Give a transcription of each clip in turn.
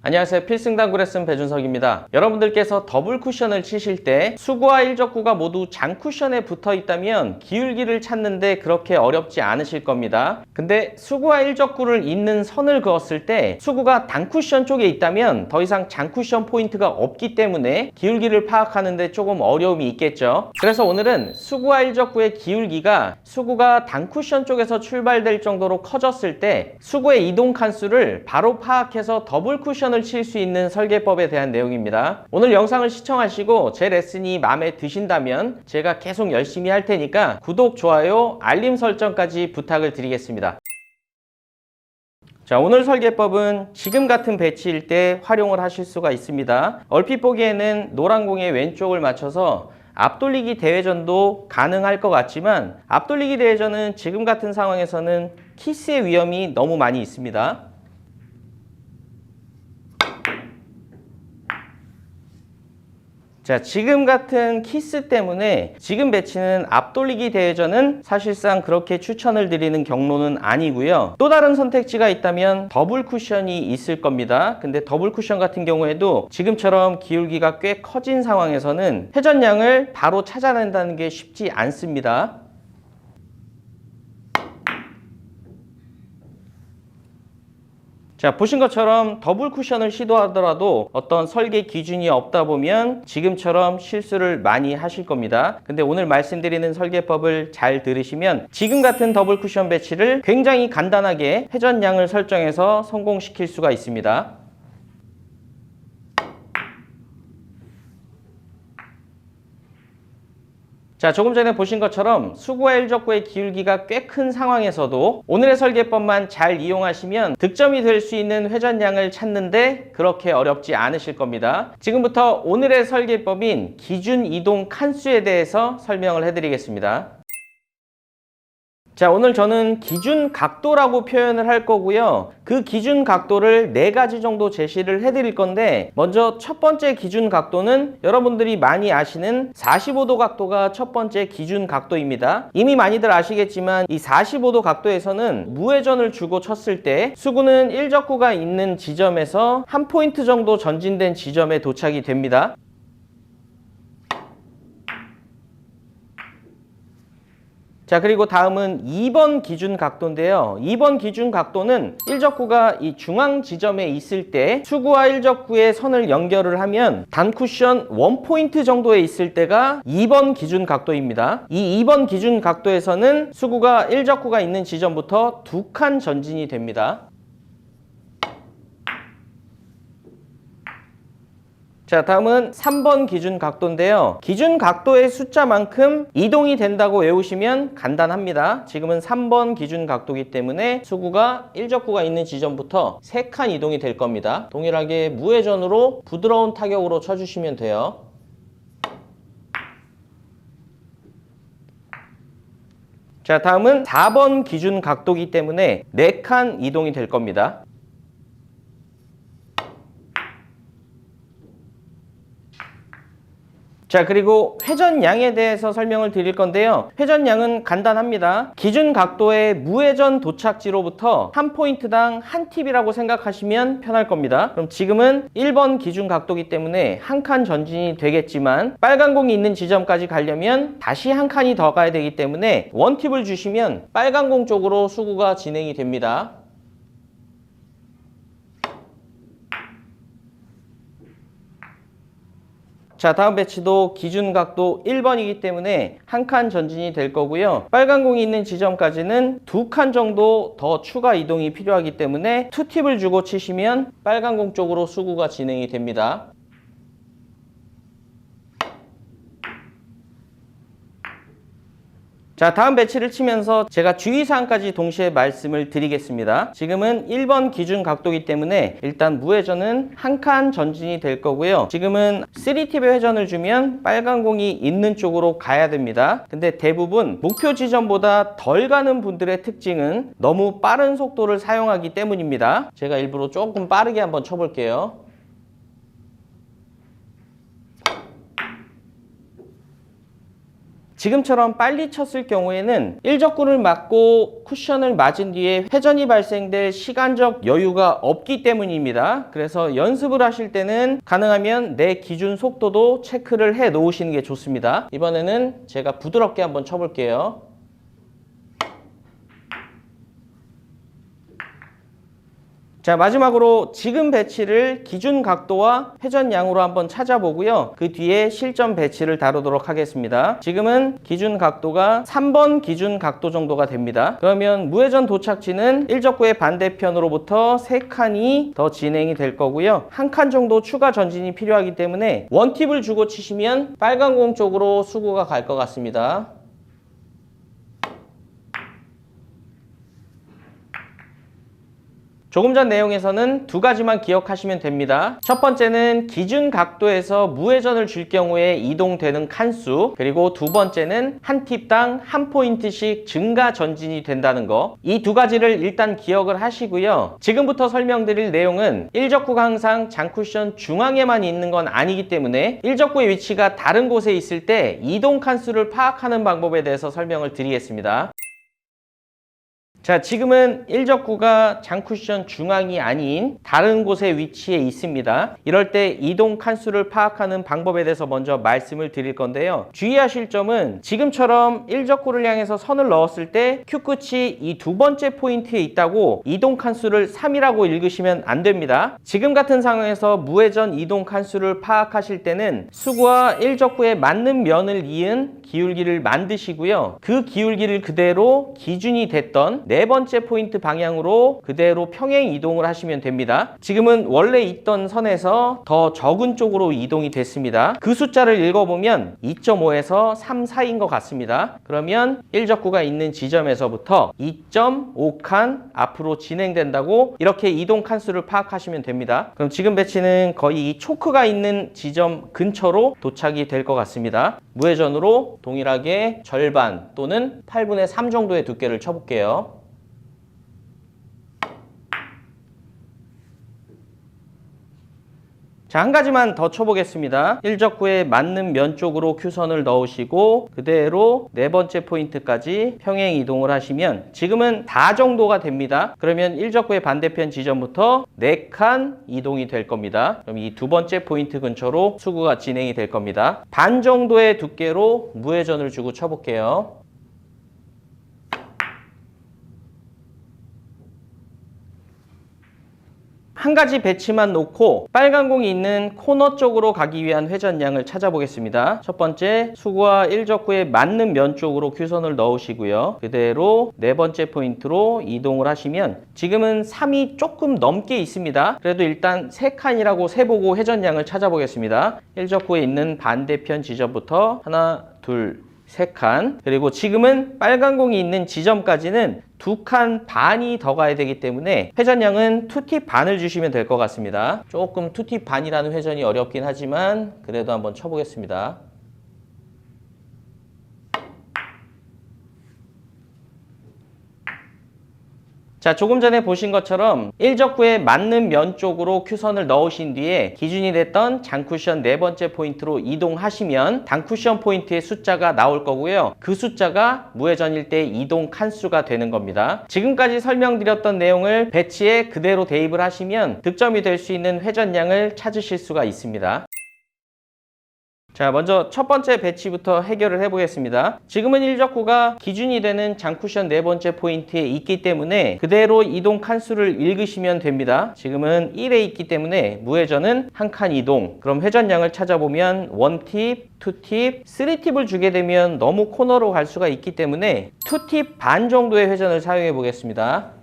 안녕하세요. 필승당구 레슨 배준석입니다. 여러분들께서 더블 쿠션을 치실 때 수구와 일적구가 모두 장 쿠션에 붙어 있다면 기울기를 찾는데 그렇게 어렵지 않으실 겁니다. 근데 수구와 일적구를 잇는 선을 그었을 때 수구가 단 쿠션 쪽에 있다면 더 이상 장 쿠션 포인트가 없기 때문에 기울기를 파악하는데 조금 어려움이 있겠죠. 그래서 오늘은 수구와 일적구의 기울기가 수구가 단 쿠션 쪽에서 출발될 정도로 커졌을 때 수구의 이동 칸수를 바로 파악해서 더블 쿠션 을 칠 수 있는 설계법에 대한 내용입니다. 오늘 영상을 시청하시고 제 레슨이 마음에 드신다면 제가 계속 열심히 할 테니까 구독, 좋아요, 알림 설정까지 부탁을 드리겠습니다. 자, 오늘 설계법은 지금 같은 배치일 때 활용을 하실 수가 있습니다. 얼핏 보기에는 노란 공의 왼쪽을 맞춰서 앞돌리기 대회전도 가능할 것 같지만 앞돌리기 대회전은 지금 같은 상황에서는 키스의 위험이 너무 많이 있습니다. 자, 지금 같은 키스 때문에 지금 배치는 앞돌리기 대회전은 사실상 그렇게 추천을 드리는 경로는 아니고요. 또 다른 선택지가 있다면 더블 쿠션이 있을 겁니다. 근데 더블 쿠션 같은 경우에도 지금처럼 기울기가 꽤 커진 상황에서는 회전량을 바로 찾아낸다는 게 쉽지 않습니다. 자, 보신 것처럼 더블 쿠션을 시도하더라도 어떤 설계 기준이 없다 보면 지금처럼 실수를 많이 하실 겁니다. 근데 오늘 말씀드리는 설계법을 잘 들으시면 지금 같은 더블 쿠션 배치를 굉장히 간단하게 회전량을 설정해서 성공시킬 수가 있습니다. 자, 조금 전에 보신 것처럼 수구와 일적구의 기울기가 꽤 큰 상황에서도 오늘의 설계법만 잘 이용하시면 득점이 될 수 있는 회전량을 찾는데 그렇게 어렵지 않으실 겁니다. 지금부터 오늘의 설계법인 기준 이동 칸수에 대해서 설명을 해드리겠습니다. 자, 오늘 저는 기준 각도라고 표현을 할 거고요. 그 기준 각도를 4가지 정도 제시를 해드릴 건데 먼저 첫 번째 기준 각도는 여러분들이 많이 아시는 45도 각도가 첫 번째 기준 각도입니다. 이미 많이들 아시겠지만 이 45도 각도에서는 무회전을 주고 쳤을 때 수구는 일적구가 있는 지점에서 한 포인트 정도 전진된 지점에 도착이 됩니다. 자, 그리고 다음은 2번 기준 각도인데요. 2번 기준 각도는 일적구가 이 중앙 지점에 있을 때 수구와 일적구의 선을 연결을 하면 단 쿠션 1포인트 정도에 있을 때가 2번 기준 각도입니다. 이 2번 기준 각도에서는 수구가 일적구가 있는 지점부터 2칸 전진이 됩니다. 자, 다음은 3번 기준 각도인데요. 기준 각도의 숫자만큼 이동이 된다고 외우시면 간단합니다. 지금은 3번 기준 각도이기 때문에 수구가 일적구가 있는 지점부터 3칸 이동이 될 겁니다. 동일하게 무회전으로 부드러운 타격으로 쳐주시면 돼요. 자, 다음은 4번 기준 각도이기 때문에 4칸 이동이 될 겁니다. 자, 그리고 회전량에 대해서 설명을 드릴 건데요. 회전량은 간단합니다. 기준 각도의 무회전 도착지로부터 한 포인트당 한 팁이라고 생각하시면 편할 겁니다. 그럼 지금은 1번 기준 각도이기 때문에 한 칸 전진이 되겠지만 빨간 공이 있는 지점까지 가려면 다시 한 칸이 더 가야 되기 때문에 원팁을 주시면 빨간 공 쪽으로 수구가 진행이 됩니다. 자, 다음 배치도 기준 각도 1번이기 때문에 한 칸 전진이 될 거고요. 빨간 공이 있는 지점까지는 2칸 정도 더 추가 이동이 필요하기 때문에 투팁을 주고 치시면 빨간 공 쪽으로 수구가 진행이 됩니다. 자, 다음 배치를 치면서 제가 주의사항까지 동시에 말씀을 드리겠습니다. 지금은 1번 기준 각도이기 때문에 일단 무회전은 한 칸 전진이 될 거고요. 지금은 3팁의 회전을 주면 빨간 공이 있는 쪽으로 가야 됩니다. 근데 대부분 목표 지점보다 덜 가는 분들의 특징은 너무 빠른 속도를 사용하기 때문입니다. 제가 일부러 조금 빠르게 한번 쳐볼게요. 지금처럼 빨리 쳤을 경우에는 1적구를 맞고 쿠션을 맞은 뒤에 회전이 발생될 시간적 여유가 없기 때문입니다. 그래서 연습을 하실 때는 가능하면 내 기준 속도도 체크를 해 놓으시는 게 좋습니다. 이번에는 제가 부드럽게 한번 쳐볼게요. 자, 마지막으로 지금 배치를 기준 각도와 회전량으로 한번 찾아보고요. 그 뒤에 실전 배치를 다루도록 하겠습니다. 지금은 기준 각도가 3번 기준 각도 정도가 됩니다. 그러면 무회전 도착지는 1적구의 반대편으로부터 3칸이 더 진행이 될 거고요. 1칸 정도 추가 전진이 필요하기 때문에 원팁을 주고 치시면 빨간 공 쪽으로 수구가 갈 것 같습니다. 조금 전 내용에서는 두 가지만 기억하시면 됩니다. 첫 번째는 기준 각도에서 무회전을 줄 경우에 이동되는 칸수, 그리고 두 번째는 한 팁당 한 포인트씩 증가 전진이 된다는 거. 이 두 가지를 일단 기억을 하시고요. 지금부터 설명드릴 내용은 1적구가 항상 장쿠션 중앙에만 있는 건 아니기 때문에 1적구의 위치가 다른 곳에 있을 때 이동 칸수를 파악하는 방법에 대해서 설명을 드리겠습니다. 자, 지금은 1적구가 장쿠션 중앙이 아닌 다른 곳에 위치해 있습니다. 이럴 때 이동 칸수를 파악하는 방법에 대해서 먼저 말씀을 드릴 건데요. 주의하실 점은 지금처럼 1적구를 향해서 선을 넣었을 때 큐 끝이 이 두 번째 포인트에 있다고 이동 칸수를 3이라고 읽으시면 안 됩니다. 지금 같은 상황에서 무회전 이동 칸수를 파악하실 때는 수구와 1적구에 맞는 면을 이은 기울기를 만드시고요. 그 기울기를 그대로 기준이 됐던 네 번째 포인트 방향으로 그대로 평행 이동을 하시면 됩니다. 지금은 원래 있던 선에서 더 적은 쪽으로 이동이 됐습니다. 그 숫자를 읽어보면 2.5에서 3 사이인 것 같습니다. 그러면 1적구가 있는 지점에서부터 2.5칸 앞으로 진행된다고 이렇게 이동 칸수를 파악하시면 됩니다. 그럼 지금 배치는 거의 이 초크가 있는 지점 근처로 도착이 될 것 같습니다. 무회전으로 동일하게 절반 또는 8분의 3 정도의 두께를 쳐볼게요. 자, 한 가지만 더 쳐보겠습니다. 1적구에 맞는 면 쪽으로 큐선을 넣으시고 그대로 네 번째 포인트까지 평행 이동을 하시면 지금은 다 정도가 됩니다. 그러면 1적구의 반대편 지점부터 4칸 이동이 될 겁니다. 그럼 이 두 번째 포인트 근처로 수구가 진행이 될 겁니다. 반 정도의 두께로 무회전을 주고 쳐볼게요. 한 가지 배치만 놓고 빨간 공이 있는 코너 쪽으로 가기 위한 회전량을 찾아보겠습니다. 첫 번째, 수구와 1적구에 맞는 면 쪽으로 큐선을 넣으시고요. 그대로 네 번째 포인트로 이동을 하시면 지금은 3이 조금 넘게 있습니다. 그래도 일단 3칸이라고 세보고 회전량을 찾아보겠습니다. 1적구에 있는 반대편 지점부터 하나, 둘, 3칸, 그리고 지금은 빨간 공이 있는 지점까지는 2칸 반이 더 가야 되기 때문에 회전량은 2팁 반을 주시면 될 것 같습니다. 조금 2팁 반이라는 회전이 어렵긴 하지만 그래도 한번 쳐보겠습니다. 자, 조금 전에 보신 것처럼 1적구에 맞는 면 쪽으로 큐선을 넣으신 뒤에 기준이 됐던 장쿠션 네 번째 포인트로 이동하시면 단쿠션 포인트의 숫자가 나올 거고요. 그 숫자가 무회전일 때 이동 칸수가 되는 겁니다. 지금까지 설명드렸던 내용을 배치에 그대로 대입을 하시면 득점이 될 수 있는 회전량을 찾으실 수가 있습니다. 자, 먼저 첫 번째 배치부터 해결을 해보겠습니다. 지금은 1적구가 기준이 되는 장쿠션 네 번째 포인트에 있기 때문에 그대로 이동 칸수를 읽으시면 됩니다. 지금은 1에 있기 때문에 무회전은 한 칸 이동. 그럼 회전량을 찾아보면 1팁, 2팁, 3팁을 주게 되면 너무 코너로 갈 수가 있기 때문에 2팁 반 정도의 회전을 사용해 보겠습니다.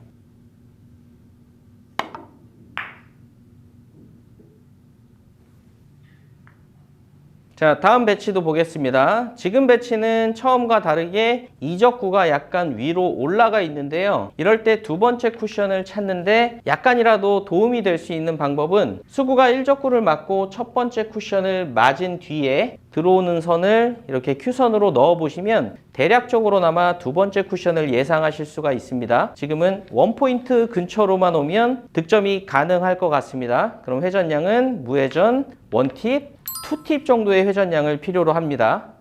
자, 다음 배치도 보겠습니다. 지금 배치는 처음과 다르게 2적구가 약간 위로 올라가 있는데요. 이럴 때 두 번째 쿠션을 찾는데 약간이라도 도움이 될 수 있는 방법은 수구가 1적구를 맞고 첫 번째 쿠션을 맞은 뒤에 들어오는 선을 이렇게 큐선으로 넣어 보시면 대략적으로나마 두 번째 쿠션을 예상하실 수가 있습니다. 지금은 원포인트 근처로만 오면 득점이 가능할 것 같습니다. 그럼 회전량은 무회전 1팁, 2팁 정도의 회전량을 필요로 합니다.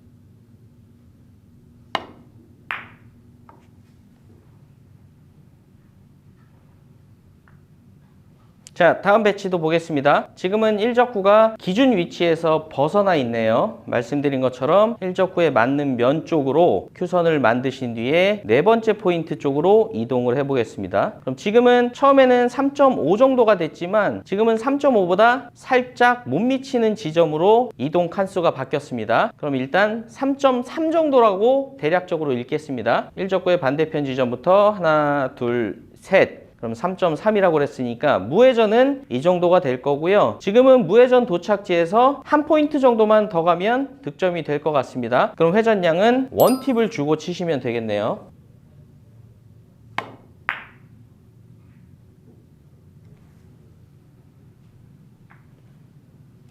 자, 다음 배치도 보겠습니다. 지금은 일적구가 기준 위치에서 벗어나 있네요. 말씀드린 것처럼 일적구에 맞는 면 쪽으로 큐선을 만드신 뒤에 네 번째 포인트 쪽으로 이동을 해보겠습니다. 그럼 지금은 처음에는 3.5 정도가 됐지만 지금은 3.5보다 살짝 못 미치는 지점으로 이동 칸수가 바뀌었습니다. 그럼 일단 3.3 정도라고 대략적으로 읽겠습니다. 일적구의 반대편 지점부터 하나, 둘, 셋. 그럼 3.3이라고 그랬으니까 무회전은 이 정도가 될 거고요. 지금은 무회전 도착지에서 한 포인트 정도만 더 가면 득점이 될 것 같습니다. 그럼 회전량은 원팁을 주고 치시면 되겠네요.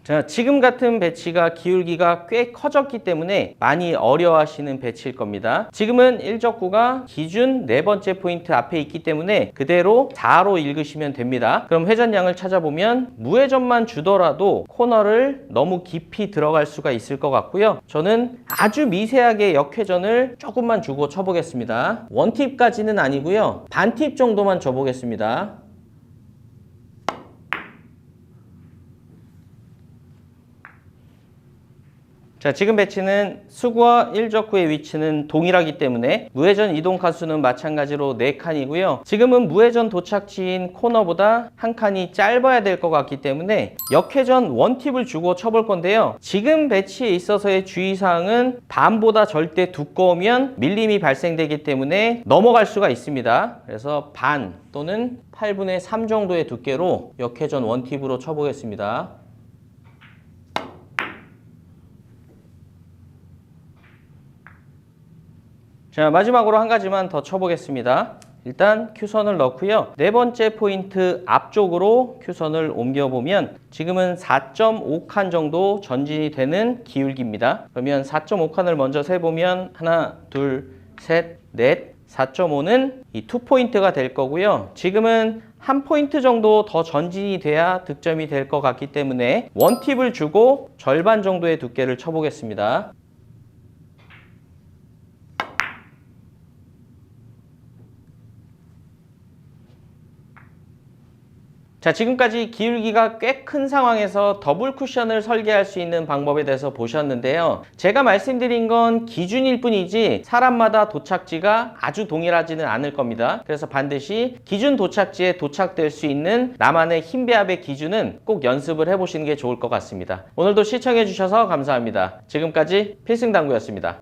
자, 지금 같은 배치가 기울기가 꽤 커졌기 때문에 많이 어려워하시는 배치일 겁니다. 지금은 일적구가 기준 네 번째 포인트 앞에 있기 때문에 그대로 4로 읽으시면 됩니다. 그럼 회전량을 찾아보면 무회전만 주더라도 코너를 너무 깊이 들어갈 수가 있을 것 같고요. 저는 아주 미세하게 역회전을 조금만 주고 쳐보겠습니다. 원팁까지는 아니고요. 반팁 정도만 줘보겠습니다. 자, 지금 배치는 수구와 일적구의 위치는 동일하기 때문에 무회전 이동 칸수는 마찬가지로 4칸이고요. 지금은 무회전 도착지인 코너보다 한 칸이 짧아야 될 것 같기 때문에 역회전 원팁을 주고 쳐볼 건데요. 지금 배치에 있어서의 주의사항은 반보다 절대 두꺼우면 밀림이 발생되기 때문에 넘어갈 수가 있습니다. 그래서 반 또는 8분의 3 정도의 두께로 역회전 원팁으로 쳐보겠습니다. 자, 마지막으로 한 가지만 더 쳐보겠습니다. 일단 큐선을 넣고요. 네 번째 포인트 앞쪽으로 큐선을 옮겨보면 지금은 4.5칸 정도 전진이 되는 기울기입니다. 그러면 4.5칸을 먼저 세보면 하나, 둘, 셋, 넷, 4.5는 이 2포인트가 될 거고요. 지금은 한 포인트 정도 더 전진이 돼야 득점이 될 것 같기 때문에 원팁을 주고 절반 정도의 두께를 쳐보겠습니다. 자, 지금까지 기울기가 꽤 큰 상황에서 더블 쿠션을 설계할 수 있는 방법에 대해서 보셨는데요. 제가 말씀드린 건 기준일 뿐이지 사람마다 도착지가 아주 동일하지는 않을 겁니다. 그래서 반드시 기준 도착지에 도착될 수 있는 나만의 힘 배합의 기준은 꼭 연습을 해보시는 게 좋을 것 같습니다. 오늘도 시청해 주셔서 감사합니다. 지금까지 필승당구였습니다.